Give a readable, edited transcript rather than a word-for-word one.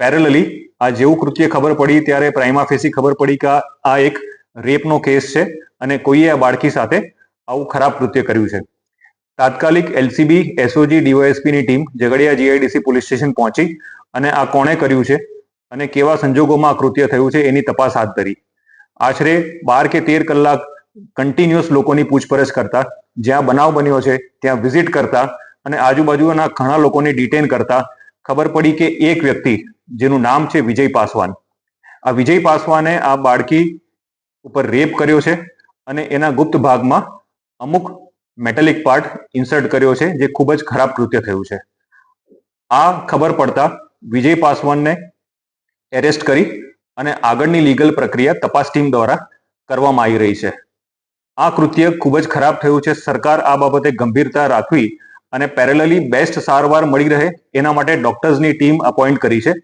Parallelly આ જેવું કૃત્ય ખબર પડી ત્યારે પ્રાઇમા ફેસી ખબર પડી કે આ એક રેપનો કેસ છે અને કોઈએ આ બાળકી સાથે આવું ખરાબ કૃત્ય કર્યું છે. તાત્કાલિક એલસીબી, એસઓજી, ડીવાયએસપી ની team Jhagadia GIDC police station પહોંચી અને આ કોણે કર્યું છે અને કેવા સંજોગોમાં આ કૃત્ય થયું છે એની તપાસ હાથ ધરી. આશરે 12 કે 13 કલાક કન્ટિન્યુઅસ લોકોની પૂછપરછ કરતા, જ્યાં બનાવ બન્યો છે ત્યાં વિઝિટ કરતા અને આજુબાજુના ઘણા લોકોને ડિટેન કરતા ખબર પડી કે એક વ્યક્તિ જેનું નામ છે વિજય પાસવાન, આ વિજય પાસવાને આ બાળકી ઉપર રેપ કર્યો છે અને એના ગુપ્ત ભાગમાં અમુક મેટેલિક પાર્ટ ઇન્સર્ટ કર્યો છે, જે ખૂબ જ ખરાબ કૃત્ય થયું છે. આ ખબર પડતા વિજય પાસવાનને એરેસ્ટ કરી અને આગળની લીગલ પ્રક્રિયા તપાસ ટીમ દ્વારા કરવામાં આવી રહી છે. આ કૃત્ય ખૂબ જ ખરાબ થયું છે. સરકાર આ બાબતે ગંભીરતા રાખવી અને પેરેલલી બેસ્ટ સારવાર મળી રહે એના માટે ડોક્ટર્સની ટીમ અપોઇન્ટ કરી છે.